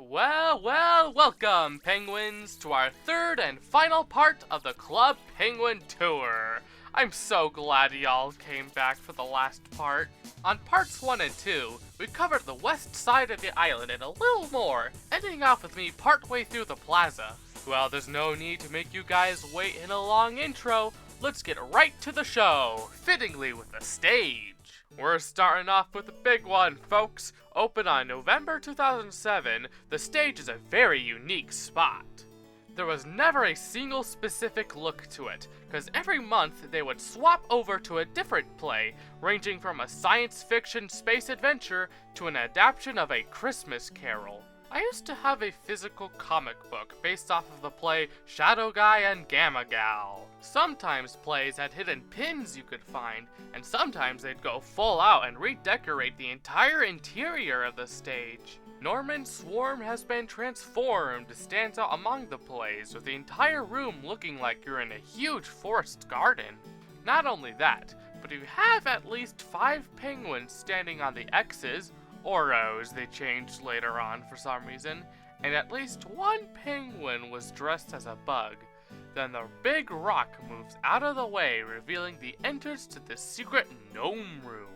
Welcome, Penguins, to our third and final part of the Club Penguin Tour. I'm so glad y'all came back for the last part. On parts 1 and 2, we covered the west side of the island and a little more, ending off with me partway through the plaza. Well, there's no need to make you guys wait in a long intro. Let's get right to the show, fittingly with the stage. We're starting off with the big one, folks. Open on November 2007, the stage is a very unique spot. There was never a single specific look to it, because every month they would swap over to a different play, ranging from a science fiction space adventure to an adaptation of A Christmas Carol. I used to have a physical comic book based off of the play Shadow Guy and Gamma Gal. Sometimes plays had hidden pins you could find, and sometimes they'd go full out and redecorate the entire interior of the stage. Norman Swarm has been transformed to stand out among the plays, with the entire room looking like you're in a huge forest garden. Not only that, but you have at least 5 penguins standing on the X's, or O's they changed later on for some reason, and at least one penguin was dressed as a bug. Then the big rock moves out of the way, revealing the entrance to the secret gnome room.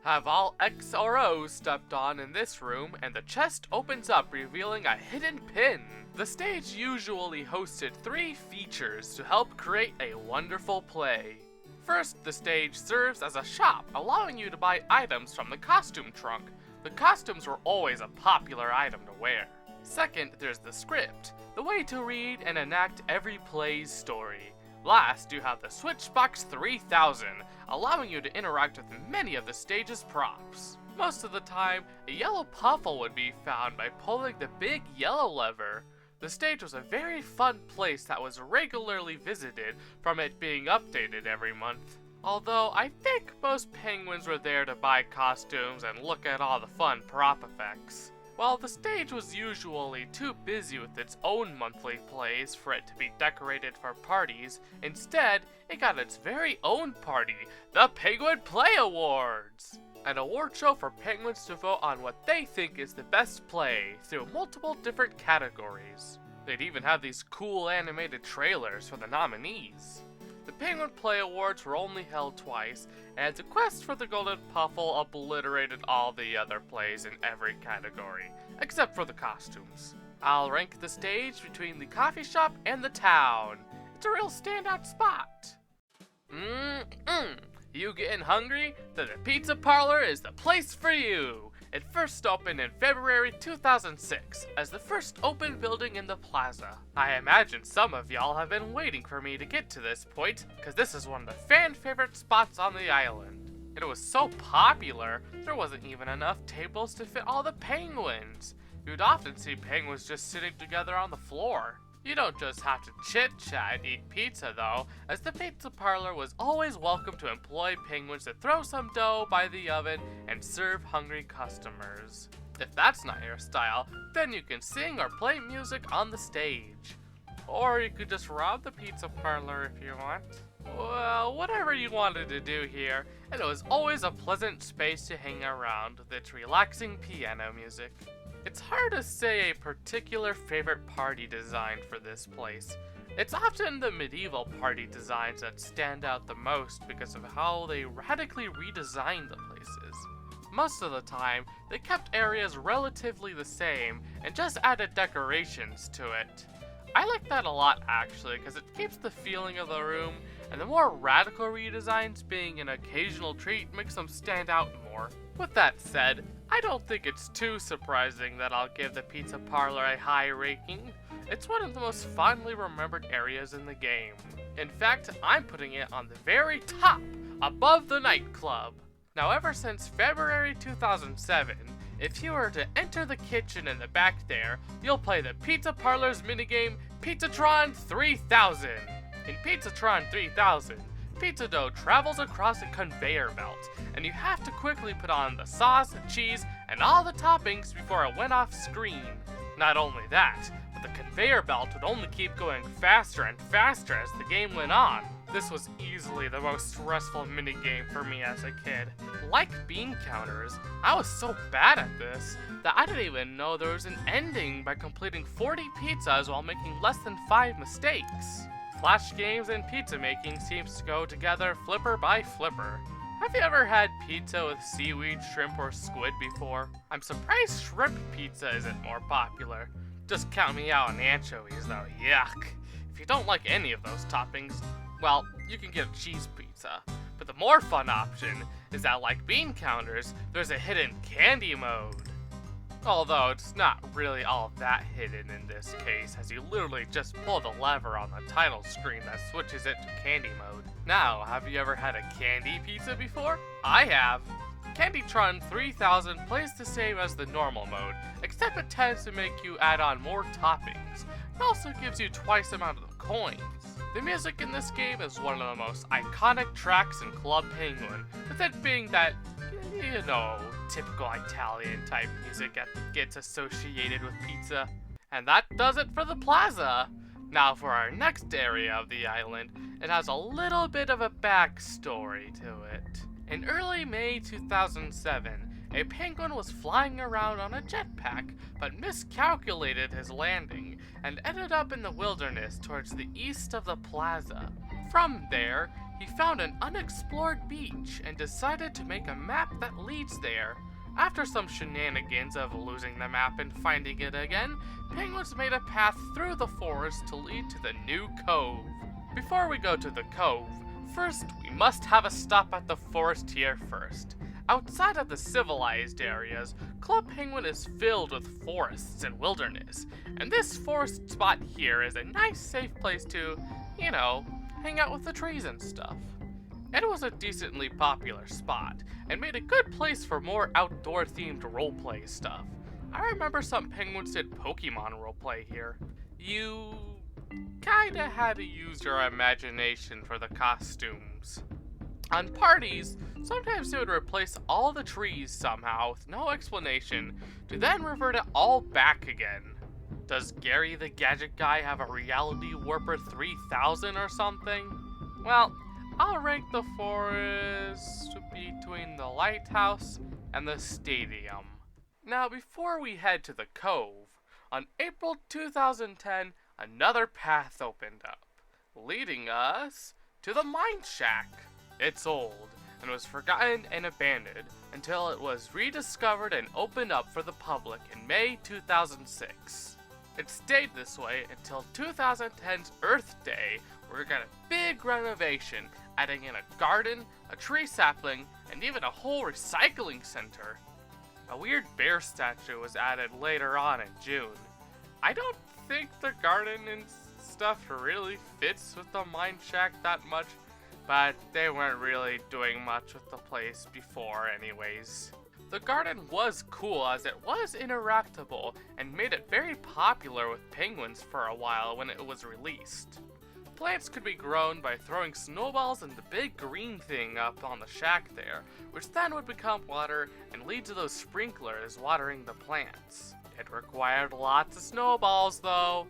Have all X or O's stepped on in this room, and the chest opens up, revealing a hidden pin. The stage usually hosted 3 features to help create a wonderful play. First, the stage serves as a shop, allowing you to buy items from the costume trunk. The costumes were always a popular item to wear. Second, there's the script, the way to read and enact every play's story. Last, you have the Switchbox 3000, allowing you to interact with many of the stage's props. Most of the time, a yellow puffle would be found by pulling the big yellow lever. The stage was a very fun place that was regularly visited, from it being updated every month. Although I think most penguins were there to buy costumes and look at all the fun prop effects. While the stage was usually too busy with its own monthly plays for it to be decorated for parties, instead, it got its very own party, the Penguin Play Awards! An award show for penguins to vote on what they think is the best play through multiple different categories. They'd even have these cool animated trailers for the nominees. The Penguin Play Awards were only held twice, and the quest for the Golden Puffle obliterated all the other plays in every category, except for the costumes. I'll rank the stage between the coffee shop and the town. It's a real standout spot. You getting hungry? Then the pizza parlor is the place for you. It first opened in February 2006 as the first open building in the plaza. I imagine some of y'all have been waiting for me to get to this point, because this is one of the fan favorite spots on the island. It was so popular, there wasn't even enough tables to fit all the penguins. You'd often see penguins just sitting together on the floor. You don't just have to chit-chat and eat pizza though, as the pizza parlor was always welcome to employ penguins to throw some dough by the oven and serve hungry customers. If that's not your style, then you can sing or play music on the stage. Or you could just rob the pizza parlor if you want. Well, whatever you wanted to do here, and it was always a pleasant space to hang around with its relaxing piano music. It's hard to say a particular favorite party design for this place. It's often the medieval party designs that stand out the most because of how they radically redesigned the places. Most of the time, they kept areas relatively the same and just added decorations to it. I like that a lot actually, because it keeps the feeling of the room, and the more radical redesigns being an occasional treat makes them stand out more. With that said, I don't think it's too surprising that I'll give the pizza parlor a high ranking. It's one of the most fondly remembered areas in the game. In fact, I'm putting it on the very top, above the nightclub. Now, ever since February 2007, if you were to enter the kitchen in the back there, you'll play the pizza parlor's minigame, Pizzatron 3000. In Pizzatron 3000, pizza dough travels across a conveyor belt, and you have to quickly put on the sauce, cheese, and all the toppings before it went off screen. Not only that, but the conveyor belt would only keep going faster and faster as the game went on. This was easily the most stressful minigame for me as a kid. Like bean counters, I was so bad at this that I didn't even know there was an ending by completing 40 pizzas while making less than 5 mistakes. Flash games and pizza making seems to go together flipper by flipper. Have you ever had pizza with seaweed, shrimp, or squid before? I'm surprised shrimp pizza isn't more popular. Just count me out on anchovies though, yuck. If you don't like any of those toppings, well, you can get a cheese pizza. But the more fun option is that, like bean counters, there's a hidden candy mode. Although it's not really all that hidden in this case, as you literally just pull the lever on the title screen that switches it to candy mode. Now, have you ever had a candy pizza before? I have. Candytron 3000 plays the same as the normal mode, except it tends to make you add on more toppings. It also gives you twice the amount of the coins. The music in this game is one of the most iconic tracks in Club Penguin, with it being that, you know, typical Italian type music that gets associated with pizza. And that does it for the plaza. Now for our next area of the island, it has a little bit of a backstory to it. In early May 2007, a penguin was flying around on a jetpack, but miscalculated his landing and ended up in the wilderness towards the east of the plaza. From there, he found an unexplored beach and decided to make a map that leads there. After some shenanigans of losing the map and finding it again, penguins made a path through the forest to lead to the new cove. Before we go to the cove, first we must have a stop at the forest here first. Outside of the civilized areas, Club Penguin is filled with forests and wilderness, and this forest spot here is a nice safe place to, you know, hang out with the trees and stuff. It was a decently popular spot, and made a good place for more outdoor-themed roleplay stuff. I remember some penguins did Pokemon roleplay here. You kinda had to use your imagination for the costumes. On parties, sometimes they would replace all the trees somehow with no explanation, to then revert it all back again. Does Gary the Gadget Guy have a Reality Warper 3000 or something? Well, I'll rank the forest between the lighthouse and the stadium. Now, before we head to the cove, on April 2010, another path opened up, leading us to the Mine Shack. It's old, and was forgotten and abandoned until it was rediscovered and opened up for the public in May 2006. It stayed this way until 2010's Earth Day, where it got a big renovation, adding in a garden, a tree sapling, and even a whole recycling center. A weird bear statue was added later on in June. I don't think the garden and stuff really fits with the Mine Shack that much, but they weren't really doing much with the place before anyways. The garden was cool as it was interactable and made it very popular with penguins for a while when it was released. Plants could be grown by throwing snowballs and the big green thing up on the shack there, which then would become water and lead to those sprinklers watering the plants. It required lots of snowballs though.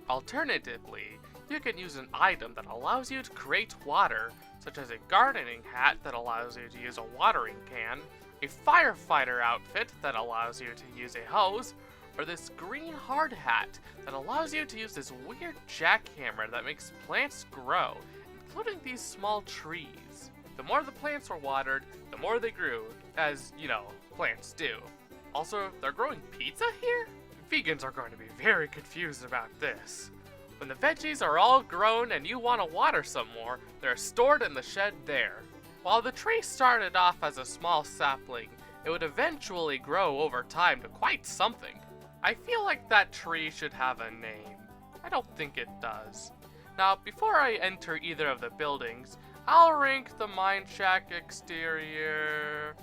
Alternatively, you can use an item that allows you to create water, such as a gardening hat that allows you to use a watering can, a firefighter outfit that allows you to use a hose, or this green hard hat that allows you to use this weird jackhammer that makes plants grow, including these small trees. The more the plants were watered, the more they grew, as, you know, plants do. Also, they're growing pizza here? Vegans are going to be very confused about this. When the veggies are all grown and you want to water some more, they're stored in the shed there. While the tree started off as a small sapling, it would eventually grow over time to quite something. I feel like that tree should have a name. I don't think it does. Now, before I enter either of the buildings, I'll rank the Mine Shack exterior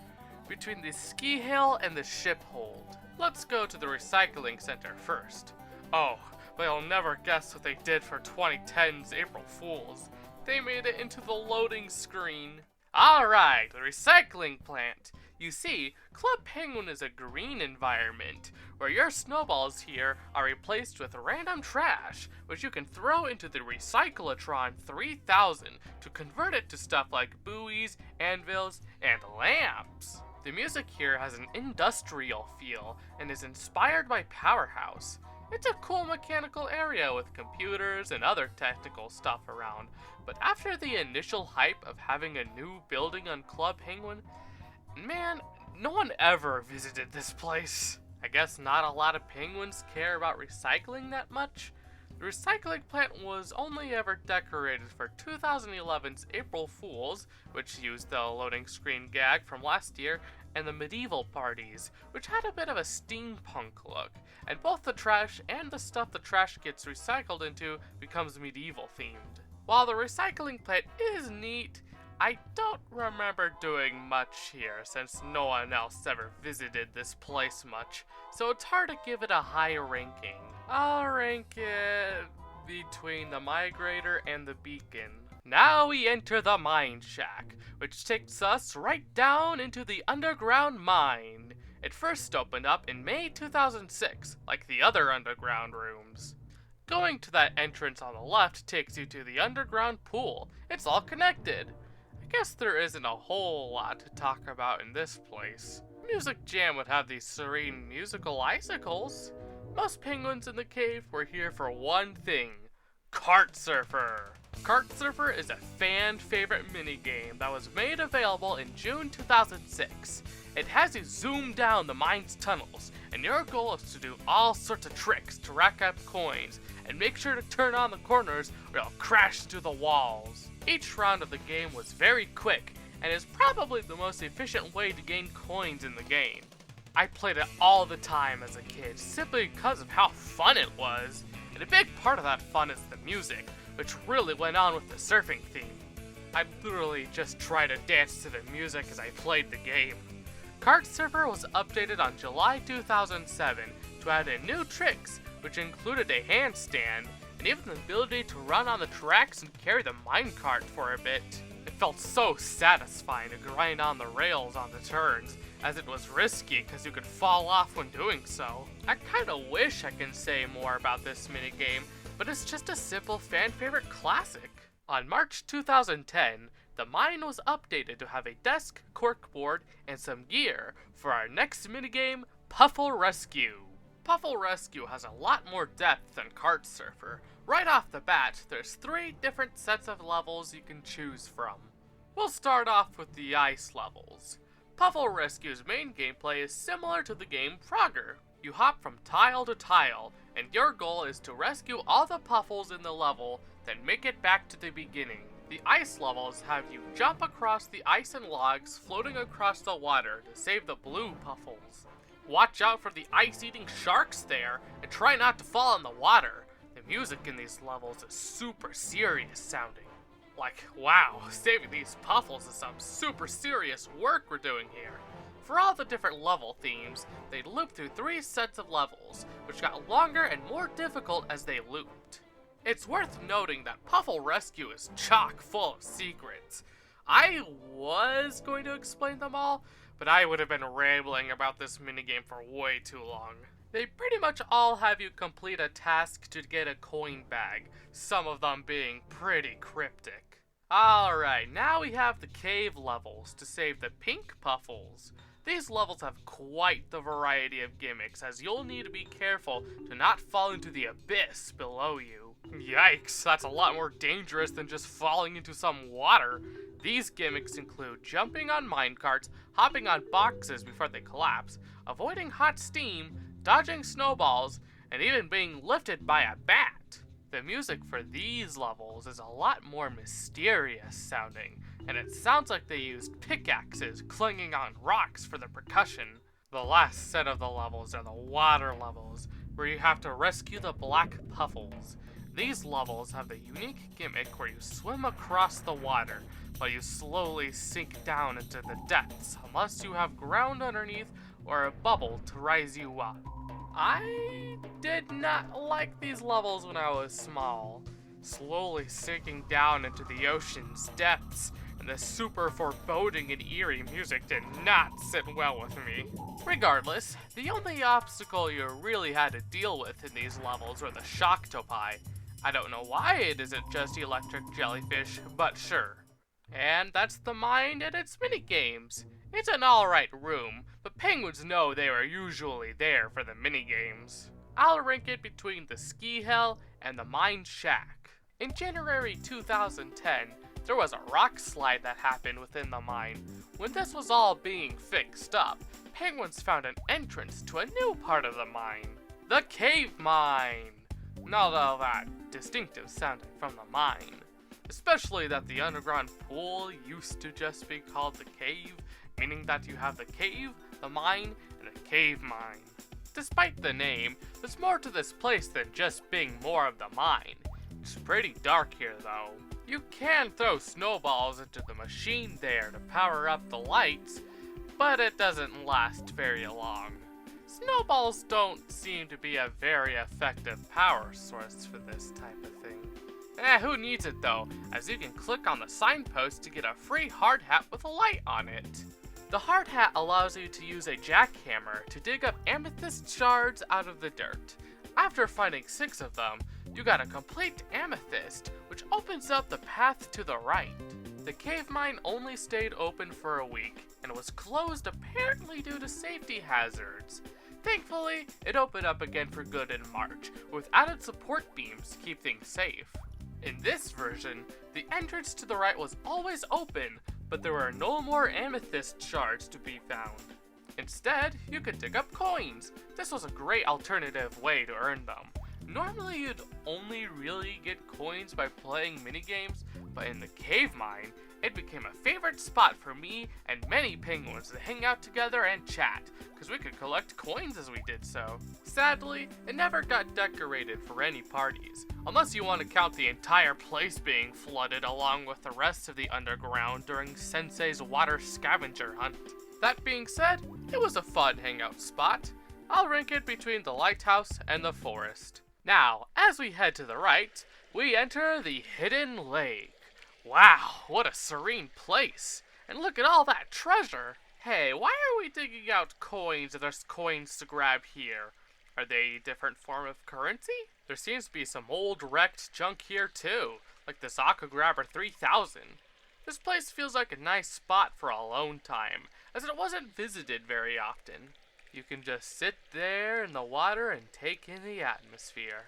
between the ski hill and the ship hold. Let's go to the recycling center first. Oh, but you'll never guess what they did for 2010's April Fools. They made it into the loading screen. Alright, the recycling plant. You see, Club Penguin is a green environment, where your snowballs here are replaced with random trash, which you can throw into the Recyclotron 3000 to convert it to stuff like buoys, anvils, and lamps. The music here has an industrial feel and is inspired by Powerhouse. It's a cool mechanical area with computers and other technical stuff around, but after the initial hype of having a new building on Club Penguin, man, no one ever visited this place. I guess not a lot of penguins care about recycling that much. The recycling plant was only ever decorated for 2011's April Fools, which used the loading screen gag from last year, and the medieval parties, which had a bit of a steampunk look, and both the trash and the stuff the trash gets recycled into becomes medieval themed. While the recycling plant is neat, I don't remember doing much here since no one else ever visited this place much, so it's hard to give it a high ranking. I'll rank it between the Migrator and the Beacon. Now we enter the Mine Shack, which takes us right down into the underground mine. It first opened up in May 2006, like the other underground rooms. Going to that entrance on the left takes you to the underground pool. It's all connected. I guess there isn't a whole lot to talk about in this place. Music Jam would have these serene musical icicles. Most penguins in the cave were here for one thing: Kart Surfer. Kart Surfer is a fan favorite minigame that was made available in June 2006. It has you zoom down the mine's tunnels, and your goal is to do all sorts of tricks to rack up coins, and make sure to turn on the corners or you'll crash into the walls. Each round of the game was very quick, and is probably the most efficient way to gain coins in the game. I played it all the time as a kid, simply because of how fun it was, and a big part of that fun is the music, which really went on with the surfing theme. I'd literally just try to dance to the music as I played the game. Kart Surfer was updated on July 2007 to add in new tricks, which included a handstand, and even the ability to run on the tracks and carry the minecart for a bit. It felt so satisfying to grind on the rails on the turns, as it was risky because you could fall off when doing so. I kinda wish I can say more about this minigame, but it's just a simple fan favorite classic. On March 2010, the mine was updated to have a desk, corkboard, and some gear for our next minigame, Puffle Rescue. Puffle Rescue has a lot more depth than Kart Surfer. Right off the bat, there's 3 different sets of levels you can choose from. We'll start off with the ice levels. Puffle Rescue's main gameplay is similar to the game Frogger. You hop from tile to tile, and your goal is to rescue all the Puffles in the level, then make it back to the beginning. The ice levels have you jump across the ice and logs floating across the water to save the blue Puffles. Watch out for the ice-eating sharks there, and try not to fall in the water. The music in these levels is super serious sounding. Like, wow, saving these Puffles is some super serious work we're doing here. For all the different level themes, they loop through 3 sets of levels, which got longer and more difficult as they looped. It's worth noting that Puffle Rescue is chock full of secrets. I was going to explain them all, but I would have been rambling about this minigame for way too long. They pretty much all have you complete a task to get a coin bag, some of them being pretty cryptic. Alright, now we have the cave levels to save the pink Puffles. These levels have quite the variety of gimmicks, as you'll need to be careful to not fall into the abyss below you. Yikes, that's a lot more dangerous than just falling into some water. These gimmicks include jumping on minecarts, hopping on boxes before they collapse, avoiding hot steam, dodging snowballs, and even being lifted by a bat. The music for these levels is a lot more mysterious sounding, and it sounds like they used pickaxes clinging on rocks for the percussion. The last set of the levels are the water levels, where you have to rescue the black Puffles. These levels have the unique gimmick where you swim across the water, while you slowly sink down into the depths, unless you have ground underneath or a bubble to rise you up. I did not like these levels when I was small. Slowly sinking down into the ocean's depths and the super foreboding and eerie music did not sit well with me. Regardless, the only obstacle you really had to deal with in these levels were the Shocktopie. I don't know why it isn't just electric jellyfish, but sure. And that's the mine and its minigames. It's an alright room, but penguins know they are usually there for the minigames. I'll rank it between the ski hill and the mine shack. In January 2010, there was a rock slide that happened within the mine. When this was all being fixed up, penguins found an entrance to a new part of the mine, the cave mine. Not all that distinctive sounding from the mine. Especially that the underground pool used to just be called the cave, meaning that you have the cave, the mine, and a cave mine. Despite the name, there's more to this place than just being more of the mine. It's pretty dark here though. You can throw snowballs into the machine there to power up the lights, but it doesn't last very long. Snowballs don't seem to be a very effective power source for this type of thing. Who needs it though, as you can click on the signpost to get a free hard hat with a light on it. The hard hat allows you to use a jackhammer to dig up amethyst shards out of the dirt. After finding 6 of them, you got a complete amethyst, which opens up the path to the right. The cave mine only stayed open for a week, and was closed apparently due to safety hazards. Thankfully, it opened up again for good in March, with added support beams to keep things safe. In this version, the entrance to the right was always open, but there were no more amethyst shards to be found. Instead, you could dig up coins. This was a great alternative way to earn them. Normally, you'd only really get coins by playing minigames, but in the cave mine, it became a favorite spot for me and many penguins to hang out together and chat, because we could collect coins as we did so. Sadly, it never got decorated for any parties, unless you want to count the entire place being flooded along with the rest of the underground during Sensei's water scavenger hunt. That being said, it was a fun hangout spot. I'll rank it between the lighthouse and the forest. Now, as we head to the right, we enter the Hidden Lake. Wow, what a serene place. And look at all that treasure. Hey, why are we digging out coins if there's coins to grab here? Are they a different form of currency? There seems to be some old wrecked junk here too, like this Aqua Grabber 3000. This place feels like a nice spot for alone time, as it wasn't visited very often. You can just sit there in the water and take in the atmosphere.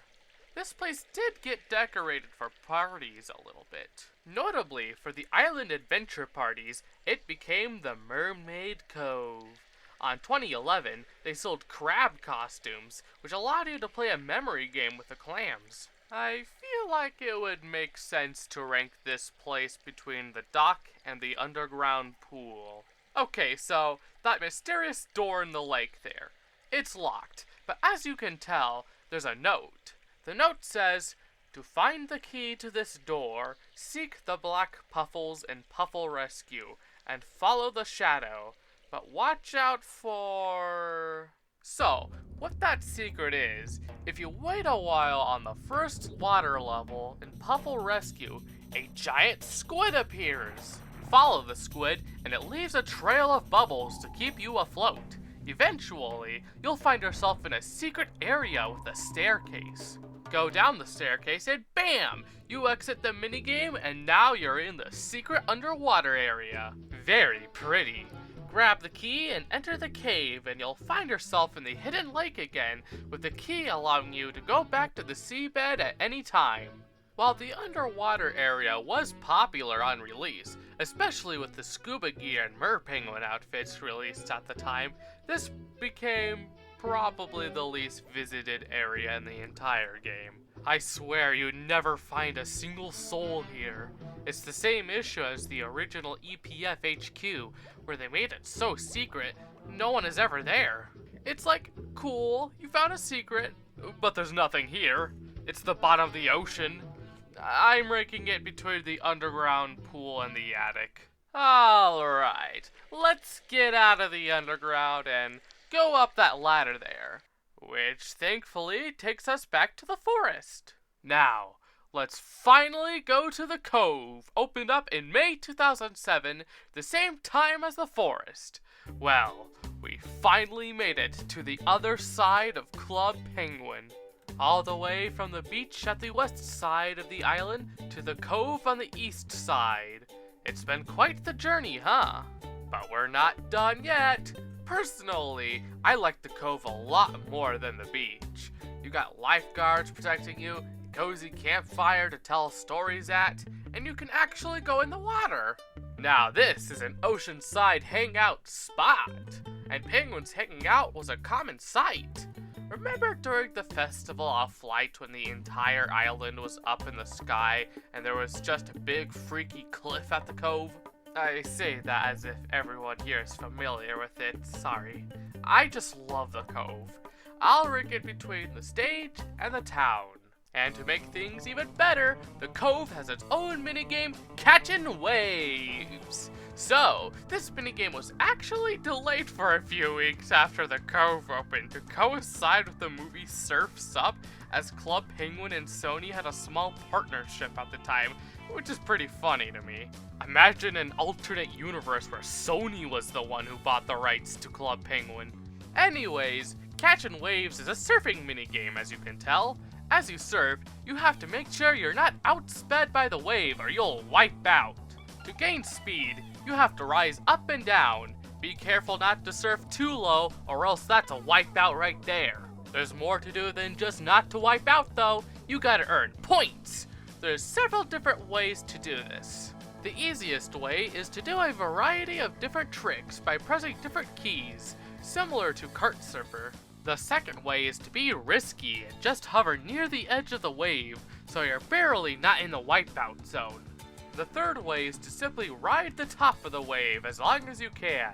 This place did get decorated for parties a little bit. Notably, for the island adventure parties, it became the Mermaid Cove. On 2011, they sold crab costumes, which allowed you to play a memory game with the clams. I feel like it would make sense to rank this place between the dock and the underground pool. Okay, so that mysterious door in the lake there. It's locked, but as you can tell, there's a note. The note says, "To find the key to this door, seek the black puffles in Puffle Rescue, and follow the shadow. But watch out for..." So, what that secret is, if you wait a while on the first water level in Puffle Rescue, a giant squid appears. Follow the squid, and it leaves a trail of bubbles to keep you afloat. Eventually, you'll find yourself in a secret area with a staircase. Go down the staircase and BAM! You exit the minigame and now you're in the secret underwater area. Very pretty. Grab the key and enter the cave and you'll find yourself in the hidden lake again, with the key allowing you to go back to the seabed at any time. While the underwater area was popular on release, especially with the scuba gear and merpenguin outfits released at the time, this became probably the least visited area in the entire game. I swear you'd never find a single soul here. It's the same issue as the original EPF HQ, where they made it so secret, no one is ever there. It's like, cool, you found a secret, but there's nothing here. It's the bottom of the ocean. I'm ranking it between the underground pool and the attic. Alright, let's get out of the underground and go up that ladder there, which thankfully takes us back to the forest. Now, Let's finally go to the Cove, opened up in May 2007, the same time as the forest. Well, we finally made it to the other side of Club Penguin. All the way from the beach at the west side of the island to the Cove on the east side. It's been quite the journey, huh? But we're not done yet. Personally, I like the Cove a lot more than the beach. You got lifeguards protecting you, a cozy campfire to tell stories at, and you can actually go in the water. Now this is an oceanside hangout spot, and penguins hanging out was a common sight. Remember during the Festival of Flight when the entire island was up in the sky and there was just a big freaky cliff at the Cove? I say that as if everyone here is familiar with it, sorry. I just love the Cove. I'll rig it between the stage and the town. And to make things even better, the Cove has its own minigame, Catchin' Waves. So, this minigame was actually delayed for a few weeks after the Cove opened to coincide with the movie Surf's Up, as Club Penguin and Sony had a small partnership at the time, which is pretty funny to me. Imagine an alternate universe where Sony was the one who bought the rights to Club Penguin. Anyways, Catchin' Waves is a surfing minigame, as you can tell. As you surf, you have to make sure you're not outsped by the wave or you'll wipe out. To gain speed, you have to rise up and down. Be careful not to surf too low or else that's a wipeout right there. There's more to do than just not to wipe out though. You gotta earn points. There's several different ways to do this. The easiest way is to do a variety of different tricks by pressing different keys, similar to Kart Surfer. The second way is to be risky and just hover near the edge of the wave so you're barely not in the wipeout zone. The third way is to simply ride the top of the wave as long as you can.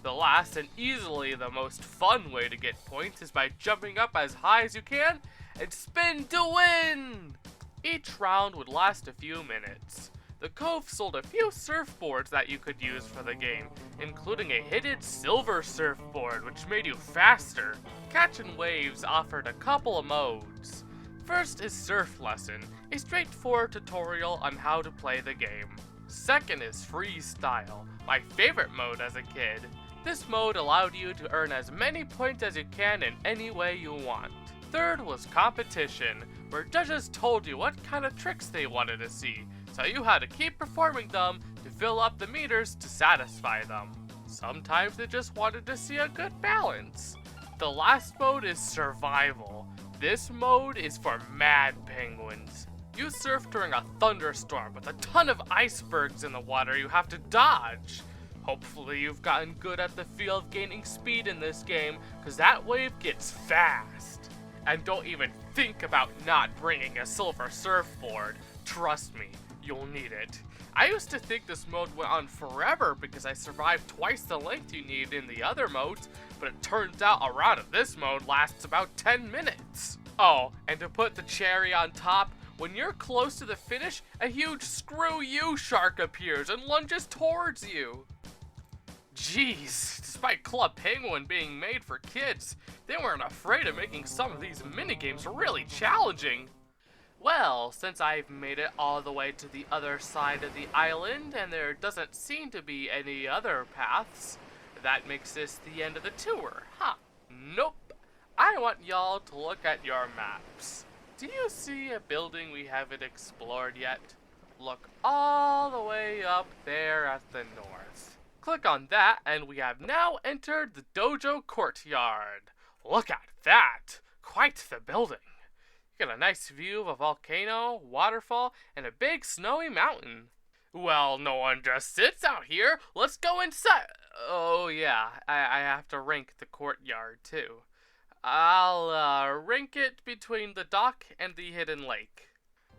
The last and easily the most fun way to get points is by jumping up as high as you can and spin to win! Each round would last a few minutes. The Cove sold a few surfboards that you could use for the game, including a hidden silver surfboard which made you faster. Catchin' Waves offered a couple of modes. First is Surf Lesson, a straightforward tutorial on how to play the game. Second is Freestyle, my favorite mode as a kid. This mode allowed you to earn as many points as you can in any way you want. Third was Competition, where judges told you what kind of tricks they wanted to see, so you had to keep performing them to fill up the meters to satisfy them. Sometimes they just wanted to see a good balance. The last mode is Survival. This mode is for mad penguins. You surf during a thunderstorm with a ton of icebergs in the water you have to dodge. Hopefully you've gotten good at the feel of gaining speed in this game, cause that wave gets fast. And don't even think about not bringing a silver surfboard. Trust me, you'll need it. I used to think this mode went on forever because I survived twice the length you need in the other modes, but it turns out a round of this mode lasts about 10 minutes. Oh, and to put the cherry on top, when you're close to the finish, a huge screw you shark appears and lunges towards you. Jeez, despite Club Penguin being made for kids, they weren't afraid of making some of these minigames really challenging. Well, since I've made it all the way to the other side of the island and there doesn't seem to be any other paths, that makes this the end of the tour, huh? Nope. I want y'all to look at your maps. Do you see a building we haven't explored yet? Look all the way up there at the north. Click on that and we have now entered the dojo courtyard. Look at that! Quite the building. You get a nice view of a volcano, waterfall, and a big snowy mountain. Well, no one just sits out here. Let's go inside. Oh yeah, I have to rank the courtyard too. I'll rank it between the dock and the hidden lake.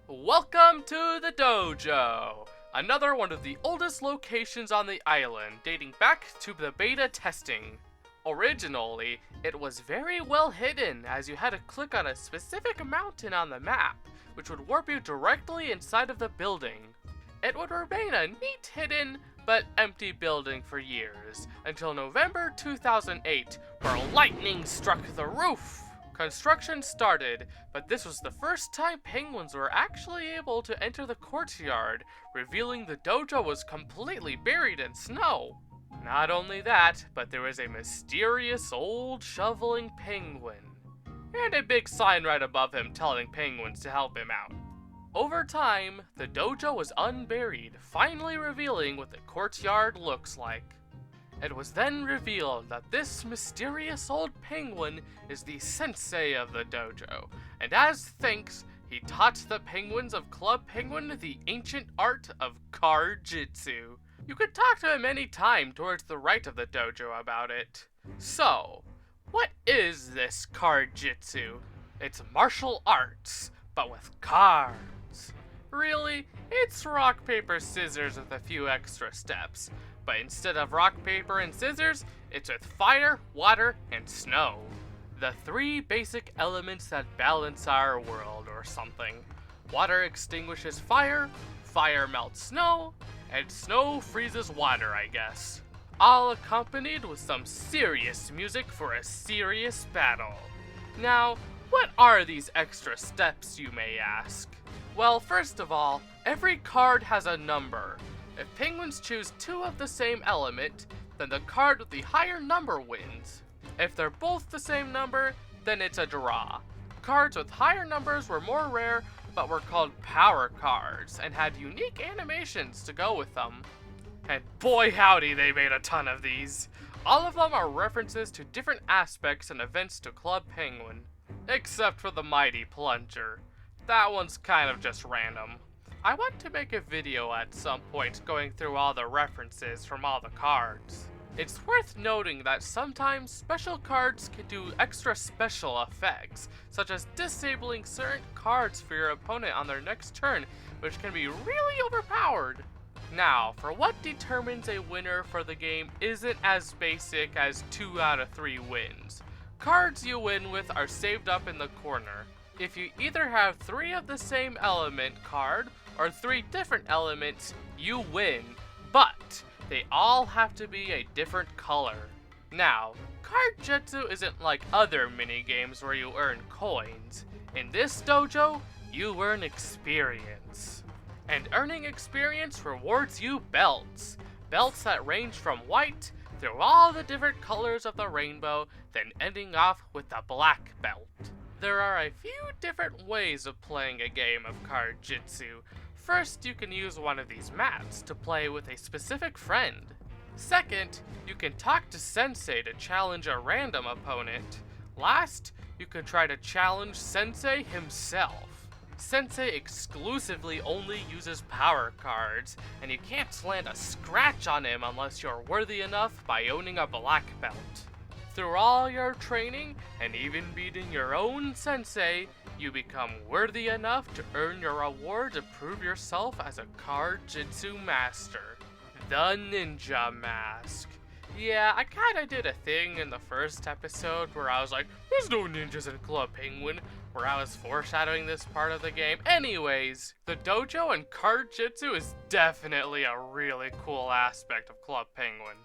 Welcome to the dojo! Another one of the oldest locations on the island, dating back to the beta testing. Originally, it was very well hidden as you had to click on a specific mountain on the map, which would warp you directly inside of the building. It would remain a neat hidden but empty building for years, until November 2008, where lightning struck the roof. Construction started, but this was the first time penguins were actually able to enter the courtyard, revealing the dojo was completely buried in snow. Not only that, but there was a mysterious old shoveling penguin, and a big sign right above him telling penguins to help him out. Over time, the dojo was unburied, finally revealing what the courtyard looks like. It was then revealed that this mysterious old penguin is the sensei of the dojo, and as thanks, he taught the penguins of Club Penguin the ancient art of card-jitsu. You could talk to him any time towards the right of the dojo about it. So, what is this card-jitsu? It's martial arts, but with cards. Really, it's rock, paper, scissors with a few extra steps. But instead of rock, paper, and scissors, it's with fire, water, and snow. The three basic elements that balance our world or something. Water extinguishes fire, fire melts snow, and snow freezes water, I guess. All accompanied with some serious music for a serious battle. Now, what are these extra steps, you may ask? Well, first of all, every card has a number. If penguins choose two of the same element, then the card with the higher number wins. If they're both the same number, then it's a draw. Cards with higher numbers were more rare, but were called power cards, and had unique animations to go with them. And boy howdy, they made a ton of these. All of them are references to different aspects and events to Club Penguin. Except for the Mighty Plunger. That one's kind of just random. I want to make a video at some point going through all the references from all the cards. It's worth noting that sometimes special cards can do extra special effects, such as disabling certain cards for your opponent on their next turn, which can be really overpowered. Now, for what determines a winner for the game isn't as basic as 2 out of 3 wins. Cards you win with are saved up in the corner. If you either have 3 of the same element card, or 3 different elements, you win, but they all have to be a different color. Now, card-jitsu isn't like other minigames where you earn coins. In this dojo, you earn experience. And earning experience rewards you belts. Belts that range from white through all the different colors of the rainbow, then ending off with the black belt. There are a few different ways of playing a game of card-jitsu. First, you can use one of these mats to play with a specific friend. Second, you can talk to Sensei to challenge a random opponent. Last, you can try to challenge Sensei himself. Sensei exclusively only uses power cards, and you can't land a scratch on him unless you're worthy enough by owning a black belt. Through all your training, and even beating your own Sensei, you become worthy enough to earn your reward to prove yourself as a card-jitsu master. The Ninja Mask. Yeah, I kinda did a thing in the first episode where I was like, there's no ninjas in Club Penguin, where I was foreshadowing this part of the game. Anyways, the dojo and card-jitsu is definitely a really cool aspect of Club Penguin.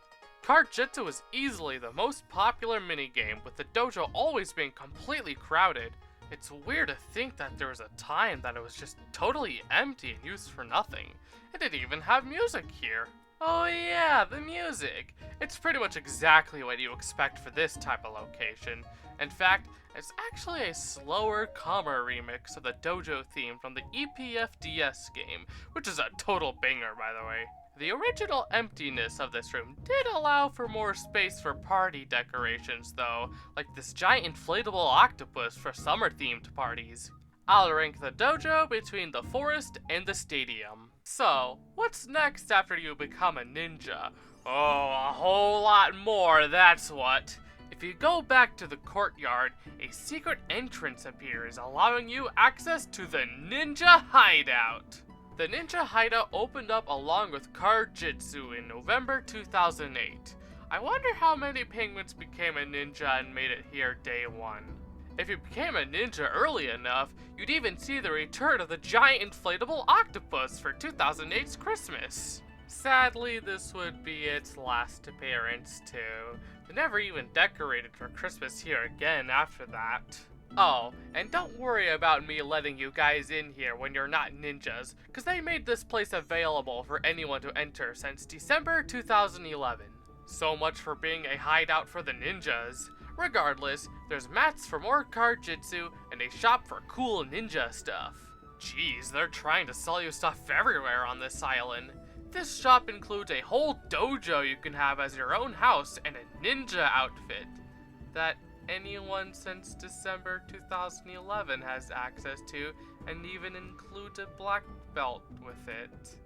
Card-jitsu is easily the most popular minigame, with the dojo always being completely crowded. It's weird to think that there was a time that it was just totally empty and used for nothing. It didn't even have music here. Oh yeah, the music. It's pretty much exactly what you expect for this type of location. In fact, it's actually a slower, calmer remix of the dojo theme from the EPFDS game, which is a total banger, by the way. The original emptiness of this room did allow for more space for party decorations though, like this giant inflatable octopus for summer-themed parties. I'll rank the dojo between the forest and the stadium. So, what's next after you become a ninja? Oh, a whole lot more, that's what. If you go back to the courtyard, a secret entrance appears, allowing you access to the Ninja Hideout. The Ninja Hideout opened up along with Card-Jitsu in November 2008. I wonder how many penguins became a ninja and made it here day one. If you became a ninja early enough, you'd even see the return of the giant inflatable octopus for 2008's Christmas. Sadly, this would be its last appearance too. They never even decorated for Christmas here again after that. Oh, and don't worry about me letting you guys in here when you're not ninjas, cause they made this place available for anyone to enter since December 2011. So much for being a hideout for the ninjas. Regardless, there's mats for more card jitsu and a shop for cool ninja stuff. Jeez, they're trying to sell you stuff everywhere on this island. This shop includes a whole dojo you can have as your own house and a ninja outfit that anyone since December 2011 has access to, and even includes a black belt with it.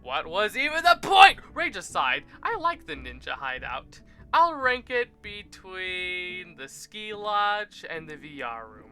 What was even the point? Rage aside, I like the ninja hideout. I'll rank it between the ski lodge and the VR room.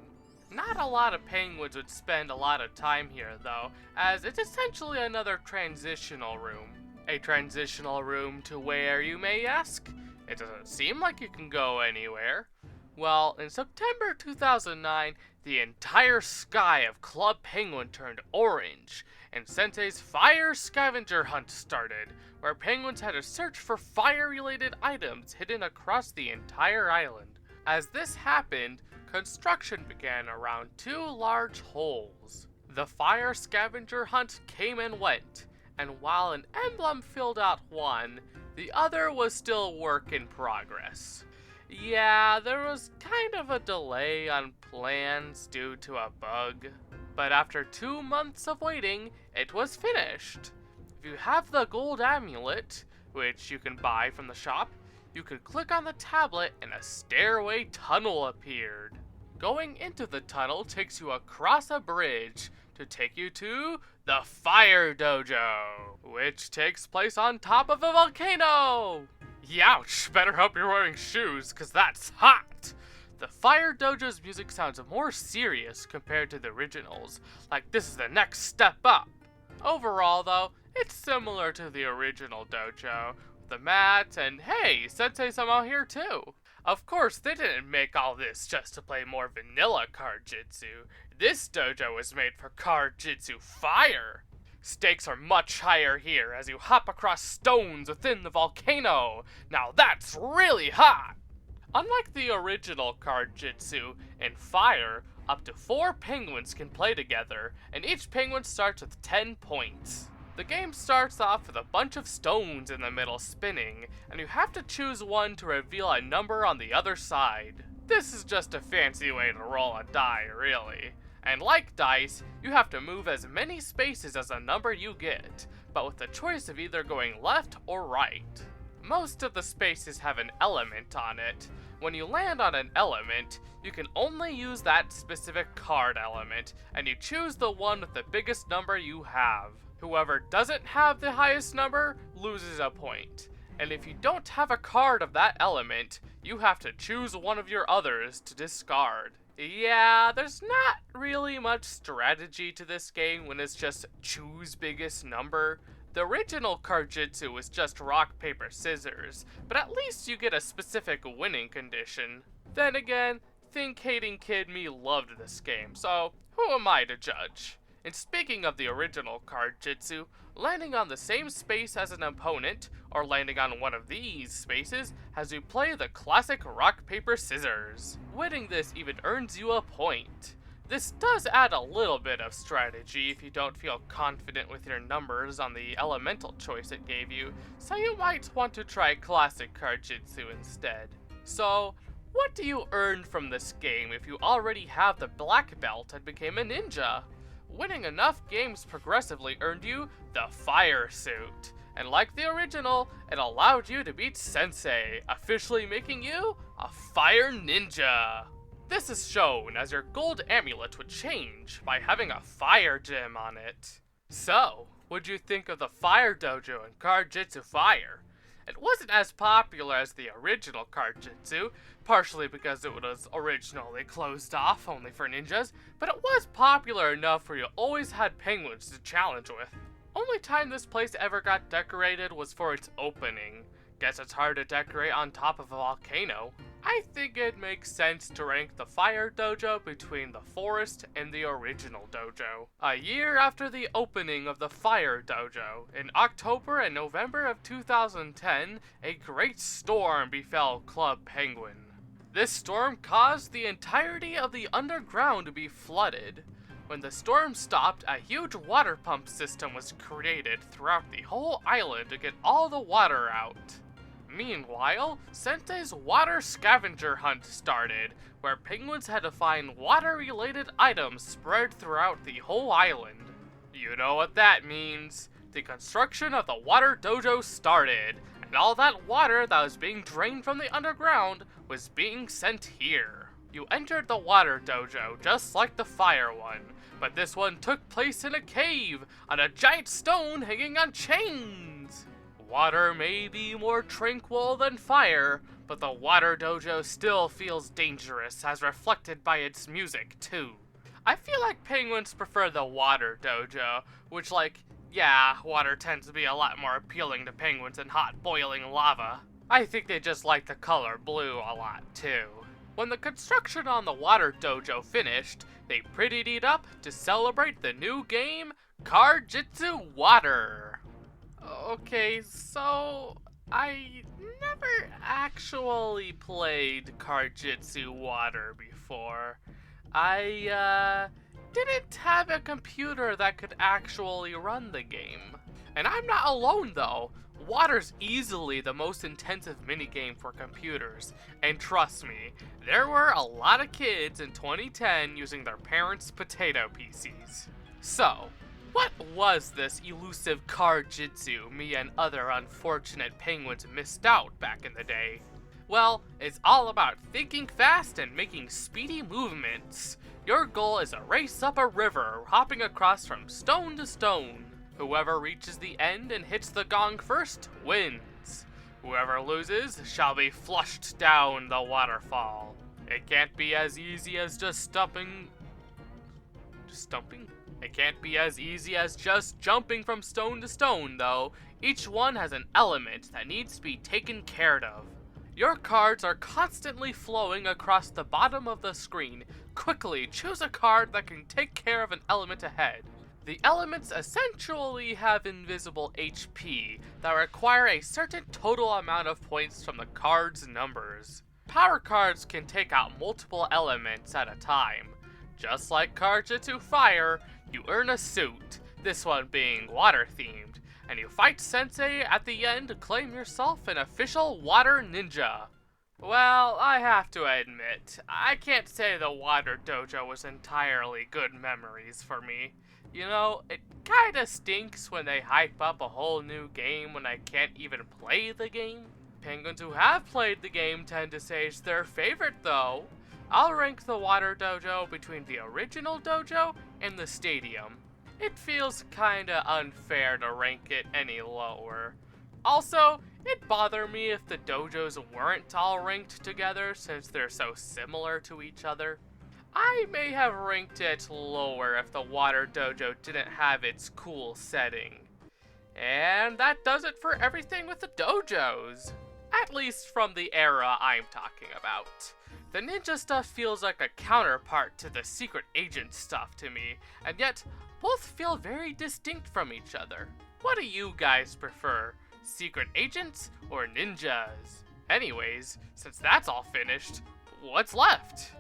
Not a lot of penguins would spend a lot of time here though, as it's essentially another transitional room. A transitional room to where, you may ask? It doesn't seem like you can go anywhere. Well, in September 2009, the entire sky of Club Penguin turned orange, and Sensei's fire scavenger hunt started, where penguins had to search for fire-related items hidden across the entire island. As this happened, construction began around 2 large holes. The fire scavenger hunt came and went, and while an emblem filled out one, the other was still work in progress. Yeah, there was kind of a delay on plans due to a bug, but after 2 months of waiting, it was finished. If you have the gold amulet, which you can buy from the shop, you could click on the tablet and a stairway tunnel appeared. Going into the tunnel takes you across a bridge to take you to the Fire Dojo, which takes place on top of a volcano. Youch, better hope you're wearing shoes, cause that's hot! The Fire Dojo's music sounds more serious compared to the originals, like this is the next step up. Overall though, it's similar to the original dojo, with the mat, and hey, Sensei's somehow here too. Of course, they didn't make all this just to play more vanilla card jitsu. This dojo was made for card jitsu fire. Stakes are much higher here as you hop across stones within the volcano. Now that's really hot! Unlike the original card jitsu, in Fire, up to 4 penguins can play together, and each penguin starts with 10 points. The game starts off with a bunch of stones in the middle spinning, and you have to choose one to reveal a number on the other side. This is just a fancy way to roll a die, really. And like dice, you have to move as many spaces as the number you get, but with the choice of either going left or right. Most of the spaces have an element on it. When you land on an element, you can only use that specific card element, and you choose the one with the biggest number you have. Whoever doesn't have the highest number loses a point. And if you don't have a card of that element, you have to choose one of your others to discard. Yeah, there's not really much strategy to this game when it's just choose biggest number. The original card jitsu was just rock, paper, scissors, but at least you get a specific winning condition. Then again, think-hating kid me loved this game, so who am I to judge? And speaking of the original card jitsu, landing on the same space as an opponent, or landing on one of these spaces, has you play the classic rock, paper, scissors. Winning this even earns you a point. This does add a little bit of strategy if you don't feel confident with your numbers on the elemental choice it gave you, so you might want to try classic card jitsu instead. So, what do you earn from this game if you already have the black belt and became a ninja? Winning enough games progressively earned you the Fire Suit, and like the original, it allowed you to beat Sensei, officially making you a Fire Ninja. This is shown as your gold amulet would change by having a fire gem on it. So, what'd you think of the Fire Dojo and Card Jitsu Fire? It wasn't as popular as the original Card Jitsu, partially because it was originally closed off only for ninjas, but it was popular enough where you always had penguins to challenge with. Only time this place ever got decorated was for its opening. Guess it's hard to decorate on top of a volcano. I think it makes sense to rank the Fire Dojo between the Forest and the original dojo. A year after the opening of the Fire Dojo, in October and November of 2010, a great storm befell Club Penguin. This storm caused the entirety of the underground to be flooded. When the storm stopped, a huge water pump system was created throughout the whole island to get all the water out. Meanwhile, Sensei's water scavenger hunt started, where penguins had to find water-related items spread throughout the whole island. You know what that means. The construction of the water dojo started, and all that water that was being drained from the underground was being sent here. You entered the water dojo just like the fire one, but this one took place in a cave on a giant stone hanging on chains. Water may be more tranquil than fire, but the water dojo still feels dangerous as reflected by its music too. I feel like penguins prefer the water dojo, which water tends to be a lot more appealing to penguins than hot boiling lava. I think they just like the color blue a lot too. When the construction on the water dojo finished, they prettied it up to celebrate the new game, Card-Jitsu Water. Okay, so I never actually played Card-Jitsu Water before. I didn't have a computer that could actually run the game. And I'm not alone though. Water's easily the most intensive minigame for computers, and trust me, there were a lot of kids in 2010 using their parents' potato PCs. So, what was this elusive Card-Jitsu me and other unfortunate penguins missed out back in the day? Well, it's all about thinking fast and making speedy movements. Your goal is a race up a river, hopping across from stone to stone. Whoever reaches the end and hits the gong first wins. Whoever loses shall be flushed down the waterfall. It can't be as easy as just stumping? It can't be as easy as just jumping from stone to stone, though. Each one has an element that needs to be taken care of. Your cards are constantly flowing across the bottom of the screen. Quickly choose a card that can take care of an element ahead. The elements essentially have invisible HP that require a certain total amount of points from the card's numbers. Power cards can take out multiple elements at a time. Just like Card-Jitsu Fire, you earn a suit, this one being water-themed, and you fight Sensei at the end to claim yourself an official water ninja. Well, I have to admit, I can't say the water dojo was entirely good memories for me. You know, it kinda stinks when they hype up a whole new game when I can't even play the game. Penguins who have played the game tend to say it's their favorite though. I'll rank the water dojo between the original dojo and the stadium. It feels kinda unfair to rank it any lower. Also, it'd bother me if the dojos weren't all ranked together since they're so similar to each other. I may have ranked it lower if the water dojo didn't have its cool setting. And that does it for everything with the dojos. At least from the era I'm talking about. The ninja stuff feels like a counterpart to the secret agent stuff to me, and yet both feel very distinct from each other. What do you guys prefer? Secret agents or ninjas? Anyways, since that's all finished, what's left?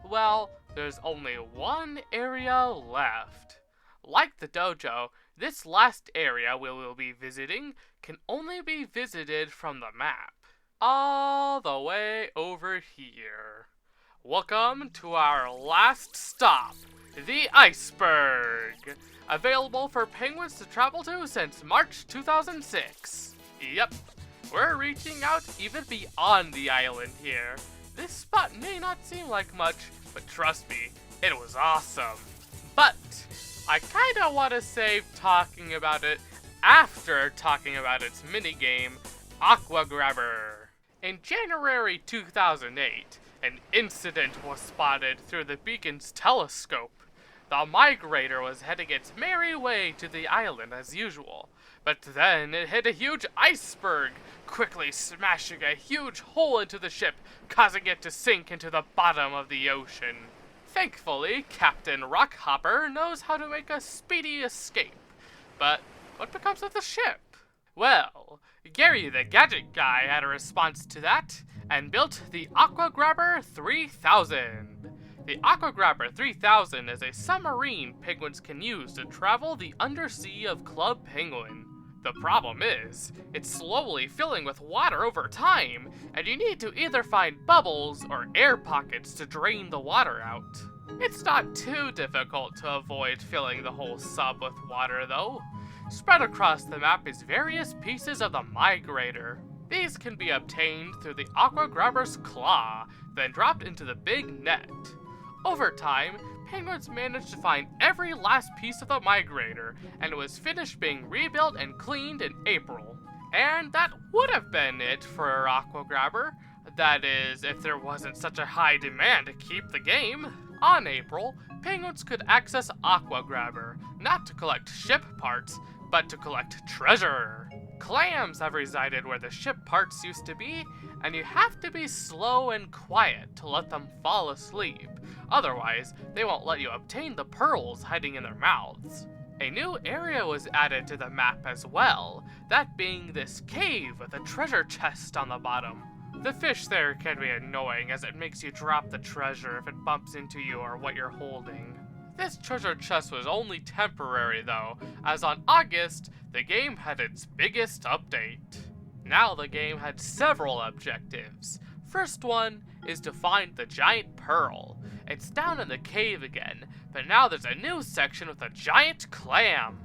Well, there's only one area left. Like the dojo, this last area we will be visiting can only be visited from the map. All the way over here. Welcome to our last stop, the iceberg. Available for penguins to travel to since March 2006. Yep, we're reaching out even beyond the island here. This spot may not seem like much, but trust me, it was awesome. But I kinda wanna save talking about it after talking about its minigame, Aqua Grabber. In January 2008, an incident was spotted through the beacon's telescope. The migrator was heading its merry way to the island as usual, but then it hit a huge iceberg, quickly smashing a huge hole into the ship, causing it to sink into the bottom of the ocean. Thankfully, Captain Rockhopper knows how to make a speedy escape. But what becomes of the ship? Well, Gary the Gadget Guy had a response to that, and built the Aqua Grabber 3000. The Aqua Grabber 3000 is a submarine penguins can use to travel the undersea of Club Penguin. The problem is, it's slowly filling with water over time, and you need to either find bubbles or air pockets to drain the water out. It's not too difficult to avoid filling the whole sub with water though. Spread across the map is various pieces of the migrator. These can be obtained through the Aqua Grabber's claw, then dropped into the big net. Over time, penguins managed to find every last piece of the migrator, and it was finished being rebuilt and cleaned in April. And that would have been it for Aqua Grabber. That is, if there wasn't such a high demand to keep the game. On April, penguins could access Aqua Grabber, not to collect ship parts, but to collect treasure. Clams have resided where the ship parts used to be, and you have to be slow and quiet to let them fall asleep. Otherwise, they won't let you obtain the pearls hiding in their mouths. A new area was added to the map as well, that being this cave with a treasure chest on the bottom. The fish there can be annoying as it makes you drop the treasure if it bumps into you or what you're holding. This treasure chest was only temporary though, as on August, the game had its biggest update. Now the game had several objectives. First one is to find the giant pearl. It's down in the cave again, but now there's a new section with a giant clam.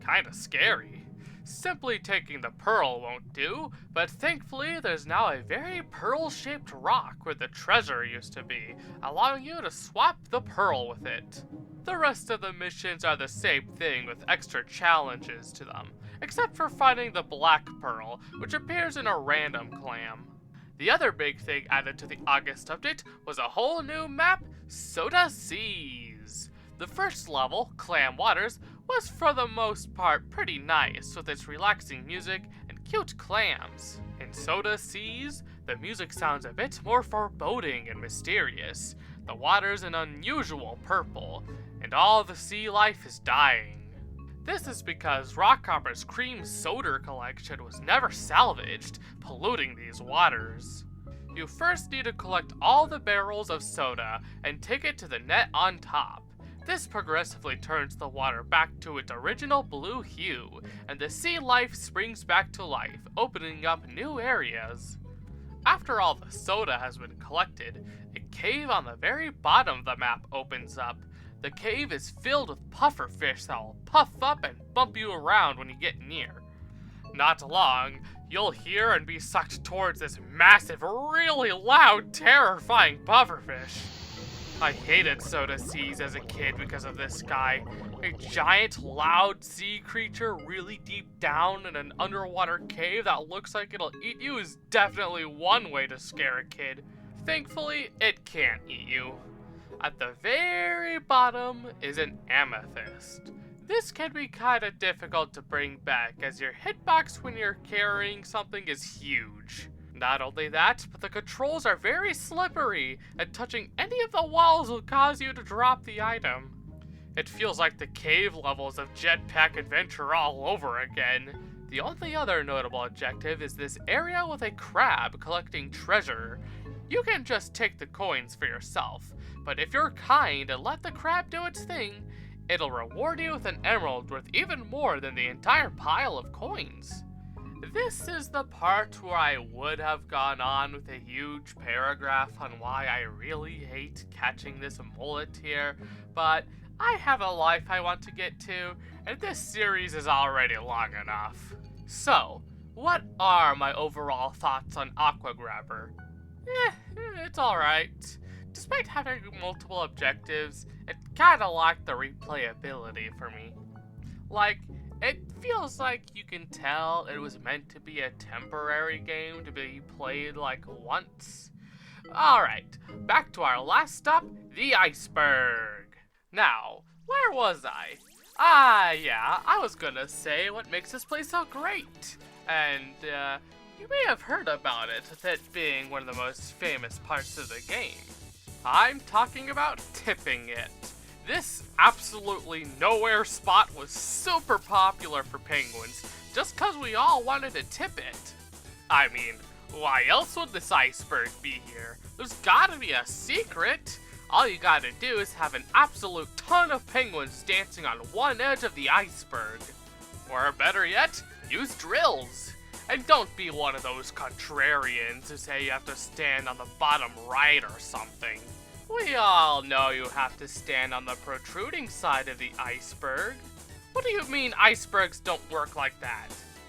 Kinda scary. Simply taking the pearl won't do, but thankfully there's now a very pearl-shaped rock where the treasure used to be, allowing you to swap the pearl with it. The rest of the missions are the same thing with extra challenges to them, except for finding the black pearl, which appears in a random clam. The other big thing added to the August update was a whole new map, Soda Seas. The first level, Clam Waters, was for the most part pretty nice with its relaxing music and cute clams. In Soda Seas, the music sounds a bit more foreboding and mysterious. The water's an unusual purple, and all the sea life is dying. This is because Rockhopper's cream soda collection was never salvaged, polluting these waters. You first need to collect all the barrels of soda and take it to the net on top. This progressively turns the water back to its original blue hue, and the sea life springs back to life, opening up new areas. After all the soda has been collected, a cave on the very bottom of the map opens up. The cave is filled with pufferfish that will puff up and bump you around when you get near. Not long, you'll hear and be sucked towards this massive, really loud, terrifying pufferfish. I hated Soda Seas as a kid because of this guy. A giant, loud sea creature really deep down in an underwater cave that looks like it'll eat you is definitely one way to scare a kid. Thankfully, it can't eat you. At the very bottom is an amethyst. This can be kinda difficult to bring back as your hitbox when you're carrying something is huge. Not only that, but the controls are very slippery, and touching any of the walls will cause you to drop the item. It feels like the cave levels of Jetpack Adventure all over again. The only other notable objective is this area with a crab collecting treasure. You can just take the coins for yourself, but if you're kind and let the crab do its thing, it'll reward you with an emerald worth even more than the entire pile of coins. This is the part where I would have gone on with a huge paragraph on why I really hate catching this mullet here, but I have a life I want to get to, and this series is already long enough. So, what are my overall thoughts on Aqua Grabber? It's alright. Despite having multiple objectives, it kinda lacked the replayability for me. Like, it feels like you can tell it was meant to be a temporary game to be played like once. Alright, back to our last stop, the iceberg. Now, where was I? Yeah, I was gonna say what makes this place so great. And, you may have heard about it, with it being one of the most famous parts of the game. I'm talking about tipping it. This absolutely nowhere spot was super popular for penguins, just cause we all wanted to tip it. I mean, Why else would this iceberg be here? There's gotta be a secret. All you gotta do is have an absolute ton of penguins dancing on one edge of the iceberg. Or better yet, use drills. And don't be one of those contrarians who say you have to stand on the bottom right or something. We all know you have to stand on the protruding side of the iceberg. What do you mean icebergs don't work like that?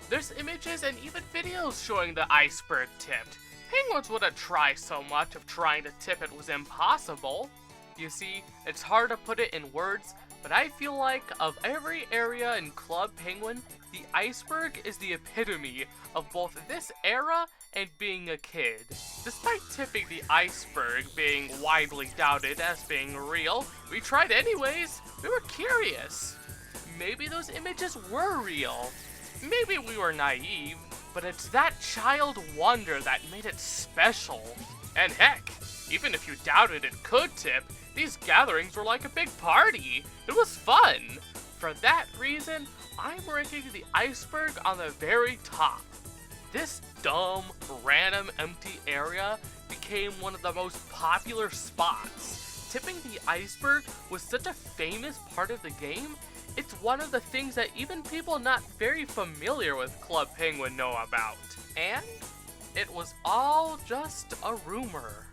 There's images and even videos showing the iceberg tipped. Penguins wouldn't try so much if trying to tip it was impossible. You see, it's hard to put it in words, but I feel like of every area in Club Penguin, the iceberg is the epitome of both this era and being a kid. Despite tipping the iceberg being widely doubted as being real, we tried anyways. We were curious. Maybe those images were real. Maybe we were naive, but it's that child wonder that made it special. And heck, even if you doubted it could tip, these gatherings were like a big party. It was fun. For that reason, I'm ranking the iceberg on the very top. This dumb, random, empty area became one of the most popular spots. Tipping the iceberg was such a famous part of the game, it's one of the things that even people not very familiar with Club Penguin know about. And it was all just a rumor.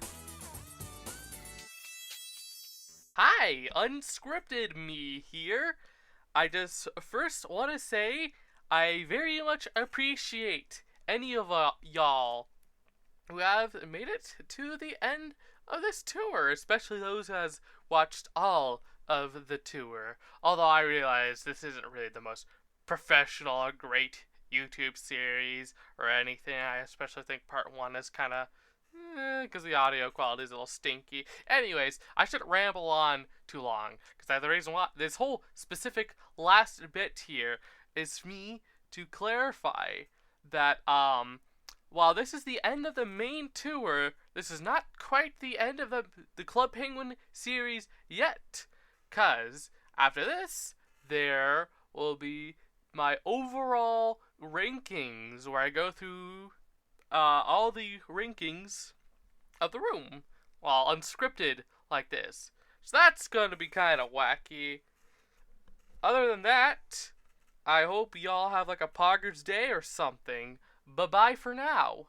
Hi, Unscripted Me here. I just first want to say I very much appreciate any of y'all who have made it to the end of this tour, especially those who has watched all of the tour. Although I realize this isn't really the most professional or great YouTube series or anything. I especially think part 1 is kind of because the audio quality is a little stinky. Anyways, I shouldn't ramble on too long, because the reason why this whole specific last bit here is me to clarify that while this is the end of the main tour, this is not quite the end of the Club Penguin series yet, because after this there will be my overall rankings where I go through all the rankings of the room, while unscripted like this. So that's gonna be kind of wacky. Other than that, I hope y'all have like a Poggers day or something. Bye-bye for now.